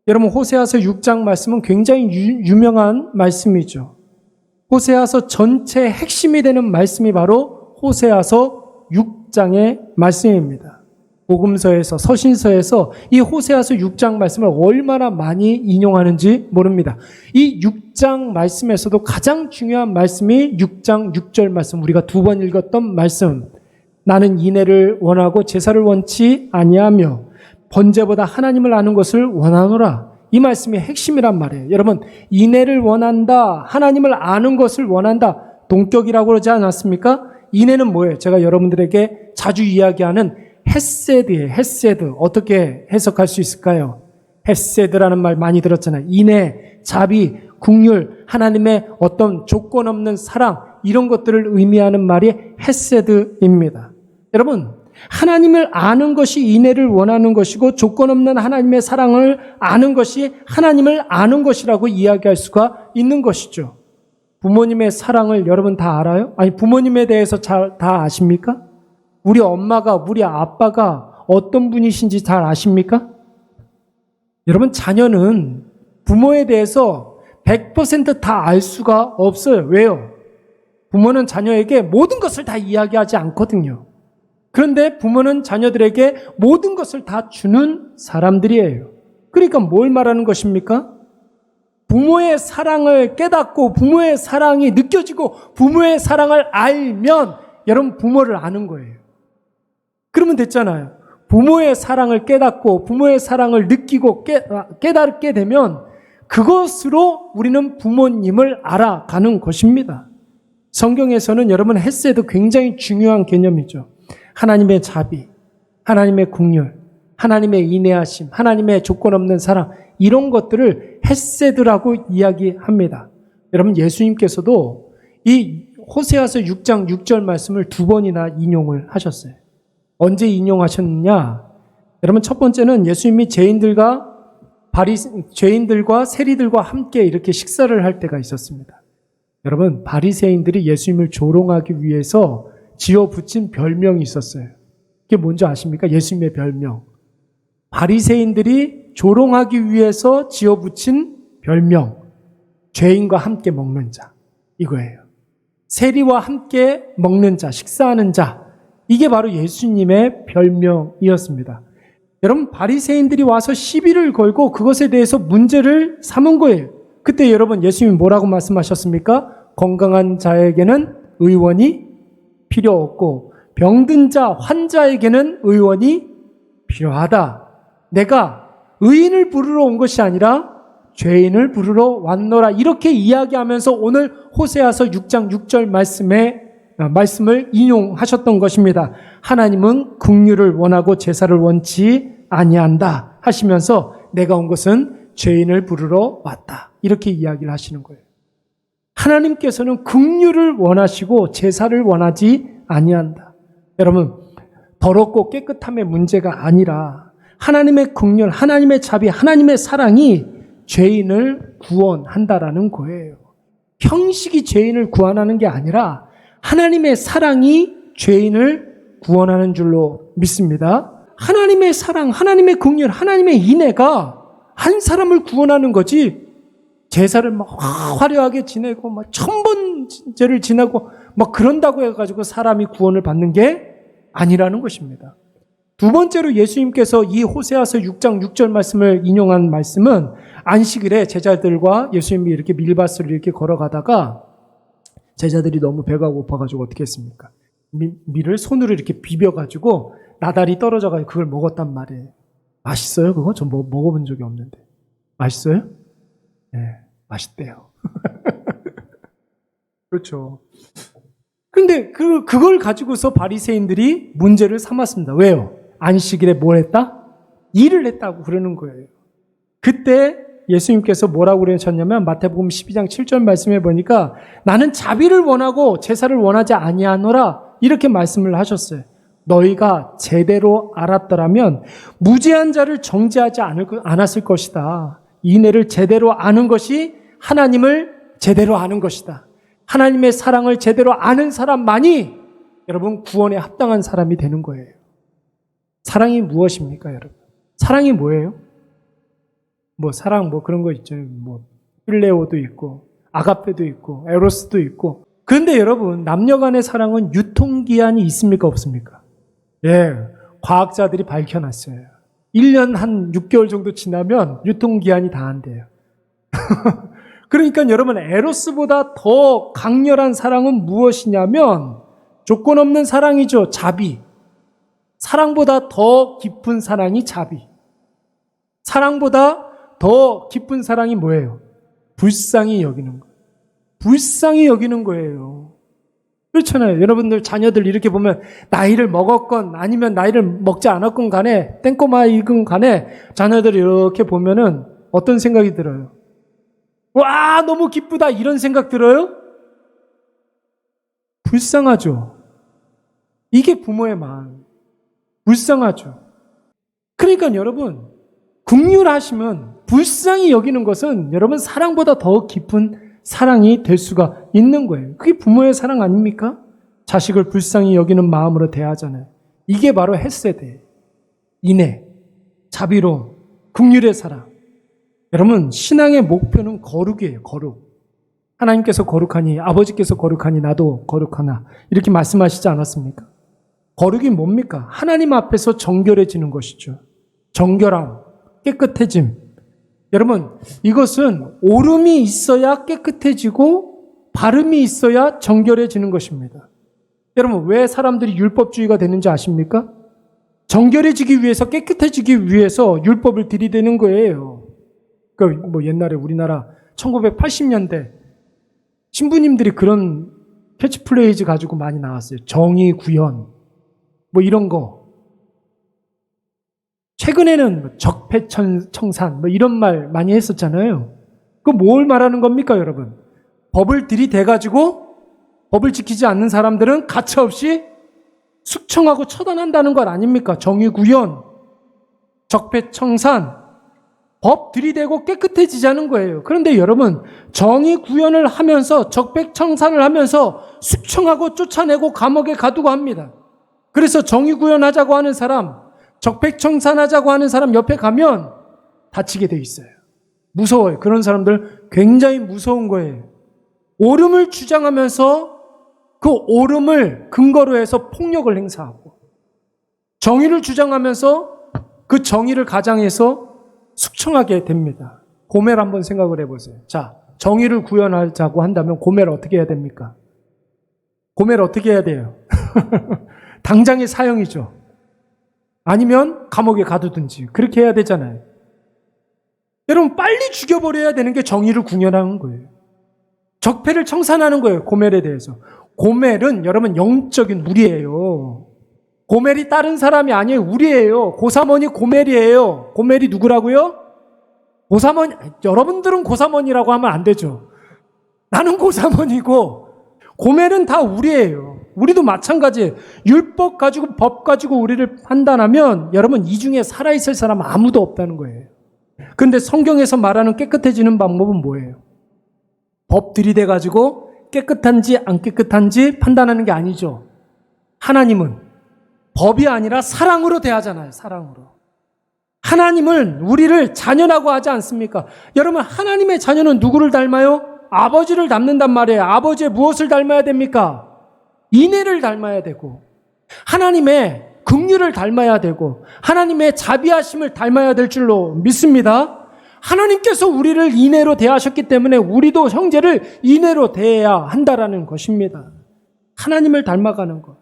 여러분, 호세아서 6장 말씀은 굉장히 유명한 말씀이죠. 호세아서 전체 핵심이 되는 말씀이 바로 호세아서 6장의 말씀입니다. 복음서에서, 서신서에서 이 호세아서 6장 말씀을 얼마나 많이 인용하는지 모릅니다. 이 6장 말씀에서도 가장 중요한 말씀이 6장 6절 말씀, 우리가 2번 읽었던 말씀. 나는 인애를 원하고 제사를 원치 아니하며 번제보다 하나님을 아는 것을 원하노라. 이 말씀이 핵심이란 말이에요. 여러분, 인애를 원한다, 하나님을 아는 것을 원한다, 동격이라고 그러지 않았습니까? 인애는 뭐예요? 제가 여러분들에게 자주 이야기하는 헤세드예요. 헤세드. 어떻게 해석할 수 있을까요? 헤세드라는 말 많이 들었잖아요. 인애, 자비, 긍휼, 하나님의 어떤 조건 없는 사랑, 이런 것들을 의미하는 말이 헤세드입니다. 여러분, 하나님을 아는 것이 인애를 원하는 것이고 조건 없는 하나님의 사랑을 아는 것이 하나님을 아는 것이라고 이야기할 수가 있는 것이죠. 부모님의 사랑을 여러분 다 알아요? 아니, 부모님에 대해서 다 아십니까? 우리 엄마가, 우리 아빠가 어떤 분이신지 잘 아십니까? 여러분, 자녀는 부모에 대해서 100% 다 알 수가 없어요. 왜요? 부모는 자녀에게 모든 것을 다 이야기하지 않거든요. 그런데 부모는 자녀들에게 모든 것을 다 주는 사람들이에요. 그러니까 뭘 말하는 것입니까? 부모의 사랑을 깨닫고 부모의 사랑이 느껴지고 부모의 사랑을 알면 여러분 부모를 아는 거예요. 그러면 됐잖아요. 부모의 사랑을 깨닫고 부모의 사랑을 느끼고 깨닫게 되면 그것으로 우리는 부모님을 알아가는 것입니다. 성경에서는 여러분 헤세드 굉장히 중요한 개념이죠. 하나님의 자비, 하나님의 긍휼, 하나님의 인애하심, 하나님의 조건 없는 사랑, 이런 것들을 헤세드라고 이야기합니다. 여러분, 예수님께서도 이 호세아서 6장 6절 말씀을 2번이나 인용을 하셨어요. 언제 인용하셨느냐? 여러분, 첫 번째는 예수님이 죄인들과 세리들과 함께 이렇게 식사를 할 때가 있었습니다. 여러분, 바리새인들이 예수님을 조롱하기 위해서 지어붙인 별명이 있었어요. 그게 뭔지 아십니까? 예수님의 별명. 바리새인들이 조롱하기 위해서 지어붙인 별명. 죄인과 함께 먹는 자. 이거예요. 세리와 함께 먹는 자, 식사하는 자. 이게 바로 예수님의 별명이었습니다. 여러분, 바리새인들이 와서 시비를 걸고 그것에 대해서 문제를 삼은 거예요. 그때 여러분, 예수님이 뭐라고 말씀하셨습니까? 건강한 자에게는 의원이 필요 없고 병든 자, 환자에게는 의원이 필요하다. 내가 의인을 부르러 온 것이 아니라 죄인을 부르러 왔노라. 이렇게 이야기하면서 오늘 호세아서 6장 6절 말씀을 인용하셨던 것입니다. 하나님은 긍휼을 원하고 제사를 원치 아니한다 하시면서 내가 온 것은 죄인을 부르러 왔다. 이렇게 이야기를 하시는 거예요. 하나님께서는 긍휼을 원하시고 제사를 원하지 아니한다. 여러분, 더럽고 깨끗함의 문제가 아니라 하나님의 긍휼, 하나님의 자비, 하나님의 사랑이 죄인을 구원한다라는 거예요. 형식이 죄인을 구원하는 게 아니라 하나님의 사랑이 죄인을 구원하는 줄로 믿습니다. 하나님의 사랑, 하나님의 긍휼, 하나님의 인애가 한 사람을 구원하는 거지, 제사를 막 화려하게 지내고 막 1000번째를 지내고 막 그런다고 해가지고 사람이 구원을 받는 게 아니라는 것입니다. 두 번째로 예수님께서 이 호세아서 6장 6절 말씀을 인용한 말씀은 안식일에 제자들과 예수님이 이렇게 밀밭을 이렇게 걸어가다가 제자들이 너무 배가 고파가지고 어떻게 했습니까? 밀을 손으로 이렇게 비벼가지고 나달이 떨어져가지고 그걸 먹었단 말이에요. 맛있어요 그거? 전 먹어본 적이 없는데. 맛있어요? 네, 맛있대요. 그렇죠. 근데 그걸 가지고서 바리새인들이 문제를 삼았습니다. 왜요? 안식일에 뭘 했다? 일을 했다고 그러는 거예요. 그때 예수님께서 뭐라고 그러셨냐면 마태복음 12장 7절 말씀해 보니까 나는 자비를 원하고 제사를 원하지 아니하노라 이렇게 말씀을 하셨어요. 너희가 제대로 알았더라면 무죄한 자를 정죄하지 않았을 것이다. 인애를 제대로 아는 것이 하나님을 제대로 아는 것이다. 하나님의 사랑을 제대로 아는 사람만이 여러분 구원에 합당한 사람이 되는 거예요. 사랑이 무엇입니까, 여러분? 사랑이 뭐예요? 뭐 사랑 뭐 그런 거 있죠. 뭐 필레오도 있고 아가페도 있고 에로스도 있고. 그런데 여러분, 남녀 간의 사랑은 유통기한이 있습니까 없습니까? 예, 과학자들이 밝혀놨어요. 1년 한 6개월 정도 지나면 유통기한이 다 안 돼요. 그러니까 여러분, 에로스보다 더 강렬한 사랑은 무엇이냐면 조건 없는 사랑이죠. 자비. 사랑보다 더 깊은 사랑이 자비. 사랑보다 더 깊은 사랑이 뭐예요? 불쌍히 여기는 거예요. 불쌍히 여기는 거예요. 그렇잖아요. 여러분들 자녀들 이렇게 보면 나이를 먹었건 아니면 나이를 먹지 않았건 간에 땡꼬마이건 간에 자녀들 이렇게 보면은 어떤 생각이 들어요? 와, 너무 기쁘다 이런 생각 들어요? 불쌍하죠. 이게 부모의 마음. 불쌍하죠. 그러니까 여러분, 긍휼하시면 불쌍히 여기는 것은 여러분 사랑보다 더 깊은 사랑이 될 수가 있는 거예요. 그게 부모의 사랑 아닙니까? 자식을 불쌍히 여기는 마음으로 대하잖아요. 이게 바로 헤세드, 인애, 자비로움, 긍휼의 사랑. 여러분, 신앙의 목표는 거룩이에요. 거룩. 하나님께서 거룩하니 아버지께서 거룩하니 나도 거룩하나 이렇게 말씀하시지 않았습니까? 거룩이 뭡니까? 하나님 앞에서 정결해지는 것이죠. 정결함, 깨끗해짐. 여러분, 이것은 오름이 있어야 깨끗해지고 바름이 있어야 정결해지는 것입니다. 여러분, 왜 사람들이 율법주의가 되는지 아십니까? 정결해지기 위해서, 깨끗해지기 위해서 율법을 들이대는 거예요. 그러니까 뭐 옛날에 우리나라 1980년대 신부님들이 그런 캐치플레이즈 가지고 많이 나왔어요. 정의 구현, 뭐 이런 거. 최근에는 적폐청산 뭐 이런 말 많이 했었잖아요. 그 뭘 말하는 겁니까, 여러분? 법을 들이대가지고 법을 지키지 않는 사람들은 가차없이 숙청하고 처단한다는 것 아닙니까? 정의구현, 적폐청산, 법 들이대고 깨끗해지자는 거예요. 그런데 여러분, 정의구현을 하면서 적폐청산을 하면서 숙청하고 쫓아내고 감옥에 가두고 합니다. 그래서 정의구현하자고 하는 사람, 적폐청산하자고 하는 사람 옆에 가면 다치게 돼 있어요. 무서워요. 그런 사람들 굉장히 무서운 거예요. 옳음을 주장하면서 그 옳음을 근거로 해서 폭력을 행사하고, 정의를 주장하면서 그 정의를 가장해서 숙청하게 됩니다. 고멜 한번 생각을 해보세요. 자, 정의를 구현하자고 한다면 고멜 어떻게 해야 됩니까? 고멜 어떻게 해야 돼요? 당장의 사형이죠. 아니면 감옥에 가두든지 그렇게 해야 되잖아요. 여러분, 빨리 죽여버려야 되는 게 정의를 구현하는 거예요. 적폐를 청산하는 거예요. 고멜에 대해서. 고멜은 여러분 영적인 우리예요. 고멜이 다른 사람이 아니에요. 우리예요. 고사모니 고멜이에요. 고멜이 누구라고요? 고사모니. 여러분들은 고사모니라고 하면 안 되죠. 나는 고사모니고 고멜은 다 우리예요. 우리도 마찬가지예요. 율법 가지고 법 가지고 우리를 판단하면 여러분 이 중에 살아있을 사람 아무도 없다는 거예요. 그런데 성경에서 말하는 깨끗해지는 방법은 뭐예요? 법 들이대 가지고 깨끗한지 안 깨끗한지 판단하는 게 아니죠. 하나님은 법이 아니라 사랑으로 대하잖아요. 사랑으로. 하나님은 우리를 자녀라고 하지 않습니까? 여러분, 하나님의 자녀는 누구를 닮아요? 아버지를 닮는단 말이에요. 아버지의 무엇을 닮아야 됩니까? 인애를 닮아야 되고, 하나님의 긍휼을 닮아야 되고, 하나님의 자비하심을 닮아야 될 줄로 믿습니다. 하나님께서 우리를 인애로 대하셨기 때문에 우리도 형제를 인애로 대해야 한다라는 것입니다. 하나님을 닮아가는 것.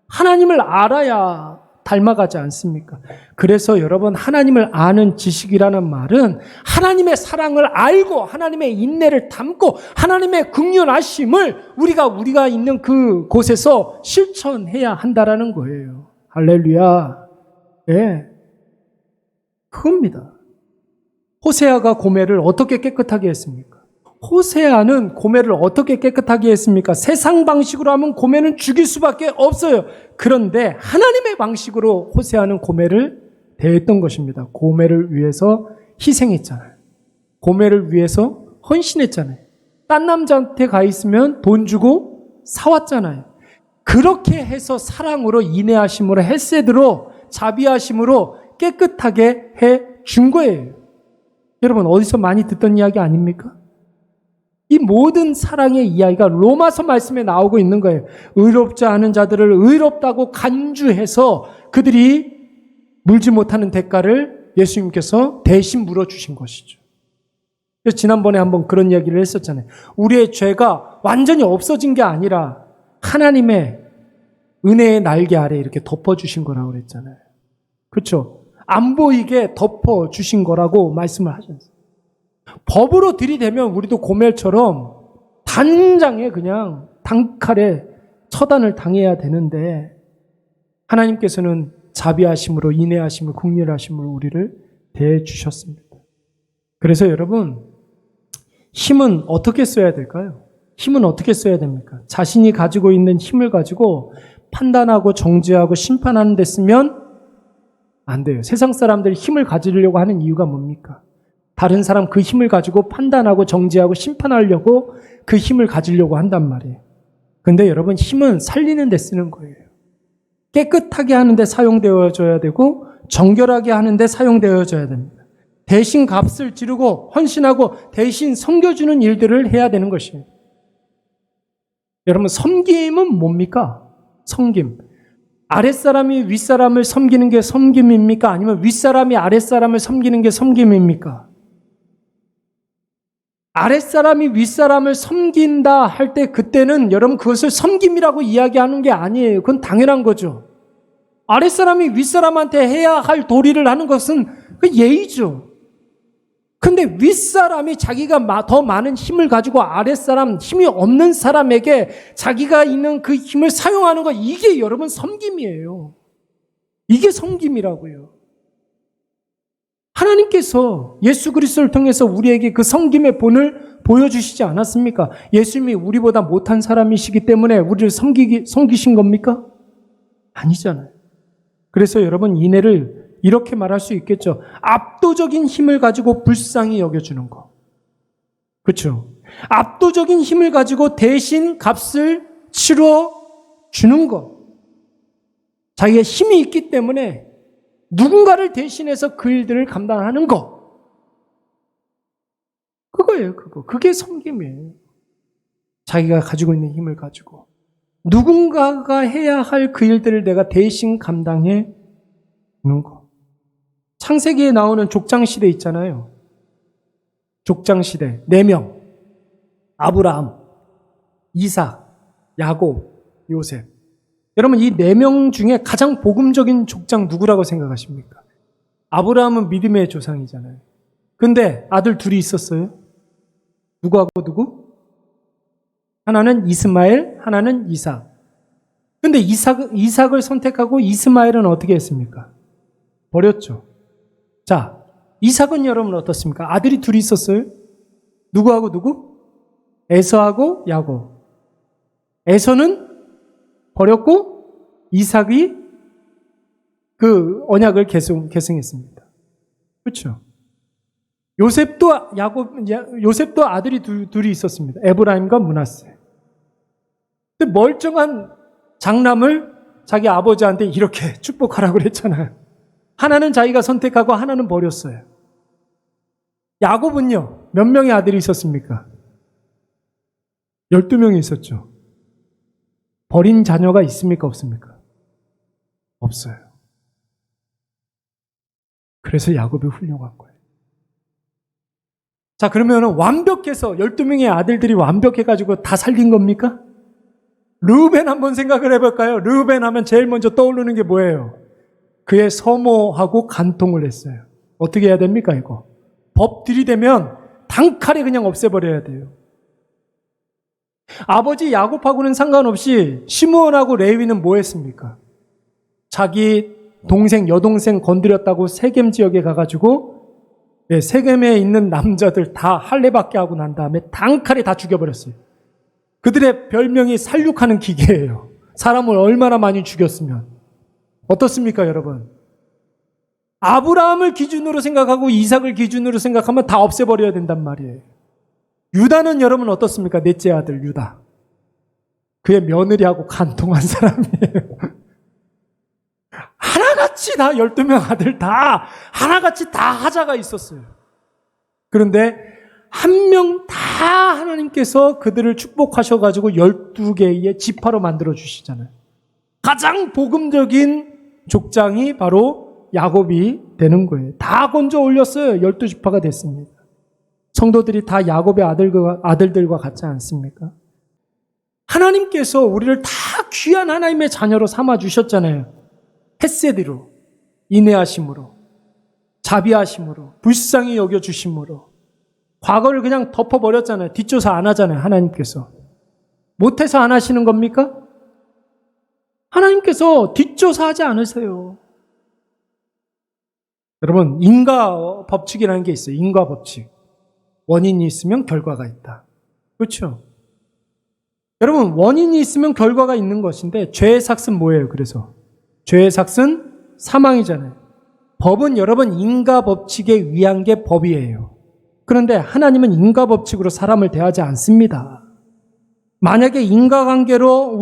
하나님을 알아야 닮아가지 않습니까? 그래서 여러분, 하나님을 아는 지식이라는 말은 하나님의 사랑을 알고 하나님의 인내를 담고 하나님의 긍휼하심을 우리가 있는 그 곳에서 실천해야 한다라는 거예요. 할렐루야. 예. 그겁니다. 호세아가 고멜을 어떻게 깨끗하게 했습니까? 호세아는 고멜을 어떻게 깨끗하게 했습니까? 세상 방식으로 하면 고멜은 죽일 수밖에 없어요. 그런데 하나님의 방식으로 호세아는 고멜을 대했던 것입니다. 고멜을 위해서 희생했잖아요. 고멜을 위해서 헌신했잖아요. 딴 남자한테 가 있으면 돈 주고 사왔잖아요. 그렇게 해서 사랑으로, 인애하심으로, 헤세드로, 자비하심으로 깨끗하게 해 준 거예요. 여러분 어디서 많이 듣던 이야기 아닙니까? 이 모든 사랑의 이야기가 로마서 말씀에 나오고 있는 거예요. 의롭지 않은 자들을 의롭다고 간주해서 그들이 물지 못하는 대가를 예수님께서 대신 물어주신 것이죠. 그래서 지난번에 한번 그런 이야기를 했었잖아요. 우리의 죄가 완전히 없어진 게 아니라 하나님의 은혜의 날개 아래 이렇게 덮어주신 거라고 그랬잖아요. 그렇죠? 안 보이게 덮어주신 거라고 말씀을 하셨어요. 법으로 들이대면 우리도 고멜처럼 단장에 그냥 단칼에 처단을 당해야 되는데 하나님께서는 자비하심으로 인애하심으로 긍휼하심으로 우리를 대해주셨습니다. 그래서 여러분 힘은 어떻게 써야 될까요? 힘은 어떻게 써야 됩니까? 자신이 가지고 있는 힘을 가지고 판단하고 정죄하고 심판하는 데 쓰면 안 돼요. 세상 사람들이 힘을 가지려고 하는 이유가 뭡니까? 다른 사람 그 힘을 가지고 판단하고 정죄하고 심판하려고 그 힘을 가지려고 한단 말이에요. 근데 여러분 힘은 살리는 데 쓰는 거예요. 깨끗하게 하는데 사용되어져야 되고 정결하게 하는데 사용되어져야 됩니다. 대신 값을 지르고 헌신하고 대신 섬겨주는 일들을 해야 되는 것이에요. 여러분 섬김은 뭡니까? 섬김. 아랫사람이 윗사람을 섬기는 게 섬김입니까? 아니면 윗사람이 아랫사람을 섬기는 게 섬김입니까? 아랫사람이 윗사람을 섬긴다 할 때 그때는 여러분 그것을 섬김이라고 이야기하는 게 아니에요. 그건 당연한 거죠. 아랫사람이 윗사람한테 해야 할 도리를 하는 것은 그 예의죠. 근데 윗사람이 자기가 더 많은 힘을 가지고 아랫사람, 힘이 없는 사람에게 자기가 있는 그 힘을 사용하는 거, 이게 여러분 섬김이에요. 이게 섬김이라고요. 하나님께서 예수 그리스도를 통해서 우리에게 그 섬김의 본을 보여주시지 않았습니까? 예수님이 우리보다 못한 사람이시기 때문에 우리를 섬기신 겁니까? 아니잖아요. 그래서 여러분 인애를 이렇게 말할 수 있겠죠. 압도적인 힘을 가지고 불쌍히 여겨주는 거. 그렇죠? 압도적인 힘을 가지고 대신 값을 치러 주는 거. 자기가 힘이 있기 때문에 누군가를 대신해서 그 일들을 감당하는 거. 그거예요, 그거. 그게 섬김이에요. 자기가 가지고 있는 힘을 가지고 누군가가 해야 할 그 일들을 내가 대신 감당해 주는 거. 창세기에 나오는 족장시대 있잖아요. 족장시대 4명. 아브라함, 이삭, 야곱, 요셉. 여러분 이 4명 중에 가장 복음적인 족장 누구라고 생각하십니까? 아브라함은 믿음의 조상이잖아요. 근데 아들 둘이 있었어요. 누구하고 누구? 하나는 이스마엘, 하나는 이삭. 근데 이삭을 선택하고 이스마엘은 어떻게 했습니까? 버렸죠. 자, 이삭은 여러분 어떻습니까? 아들이 둘이 있었어요. 누구하고 누구? 에서하고 야곱. 에서는 버렸고 이삭이 그 언약을 계승했습니다. 그렇죠? 요셉도 아들이 둘이 있었습니다. 에브라임과 므낫세. 근데 멀쩡한 장남을 자기 아버지한테 이렇게 축복하라고 그랬잖아요. 하나는 자기가 선택하고 하나는 버렸어요. 야곱은요, 몇 명의 아들이 있었습니까? 12명이 있었죠. 버린 자녀가 있습니까? 없습니까? 없어요. 그래서 야곱이 훌륭한 거예요. 자, 그러면 완벽해서 12명의 아들들이 완벽해가지고 다 살린 겁니까? 르우벤 한번 생각을 해볼까요? 르우벤 하면 제일 먼저 떠오르는 게 뭐예요? 그의 서모하고 간통을 했어요. 어떻게 해야 됩니까, 이거? 법 들이대면 단칼에 그냥 없애버려야 돼요. 아버지 야곱하고는 상관없이 시므온하고 레위는 뭐 했습니까? 자기 동생, 여동생 건드렸다고 세겜 지역에 가가지고 세겜에 있는 남자들 다 할례받게 하고 난 다음에 단칼에 다 죽여버렸어요. 그들의 별명이 살육하는 기계예요. 사람을 얼마나 많이 죽였으면. 어떻습니까, 여러분? 아브라함을 기준으로 생각하고 이삭을 기준으로 생각하면 다 없애버려야 된단 말이에요. 유다는 여러분 어떻습니까? 넷째 아들 유다. 그의 며느리하고 간통한 사람이에요. 하나같이 다 12명 아들 다 하나같이 다 하자가 있었어요. 그런데 한 명 다 하나님께서 그들을 축복하셔가지고 12개의 지파로 만들어 주시잖아요. 가장 복음적인 족장이 바로 야곱이 되는 거예요. 다 건져 올렸어요. 12지파가 됐습니다. 성도들이 다 야곱의 아들들과 같지 않습니까? 하나님께서 우리를 다 귀한 하나님의 자녀로 삼아 주셨잖아요. 헤세드로, 인내하심으로, 자비하심으로, 불쌍히 여겨주심으로. 과거를 그냥 덮어버렸잖아요. 뒷조사 안 하잖아요. 하나님께서. 못해서 안 하시는 겁니까? 하나님께서 뒷조사하지 않으세요. 여러분, 인과 법칙이라는 게 있어요. 인과 법칙. 원인이 있으면 결과가 있다. 그렇죠? 여러분, 원인이 있으면 결과가 있는 것인데 죄의 삭은 뭐예요? 그래서 죄의 삭은 사망이잖아요. 법은 여러분 인과 법칙에 의한 게 법이에요. 그런데 하나님은 인과 법칙으로 사람을 대하지 않습니다. 만약에 인과관계로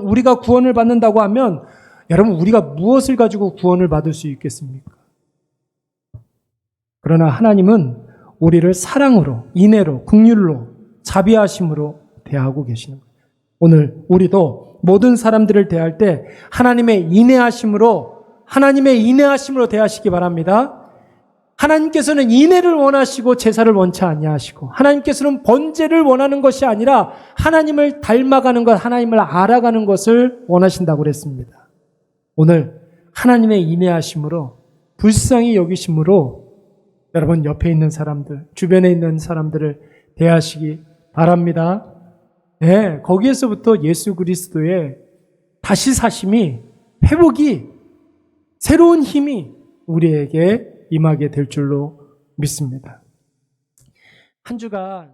우리가 구원을 받는다고 하면 여러분 우리가 무엇을 가지고 구원을 받을 수 있겠습니까? 그러나 하나님은 우리를 사랑으로, 인애로, 긍휼로, 자비하심으로 대하고 계시는 거예요. 오늘 우리도 모든 사람들을 대할 때 하나님의 인애하심으로 대하시기 바랍니다. 하나님께서는 인애를 원하시고 제사를 원치 아니하시고 하나님께서는 번제를 원하는 것이 아니라 하나님을 닮아가는 것, 하나님을 알아가는 것을 원하신다고 그랬습니다. 오늘 하나님의 인애하심으로 불쌍히 여기심으로 여러분 옆에 있는 사람들, 주변에 있는 사람들을 대하시기 바랍니다. 네, 거기에서부터 예수 그리스도의 다시 사심이, 회복이, 새로운 힘이 우리에게 임하게 될 줄로 믿습니다. 한 주간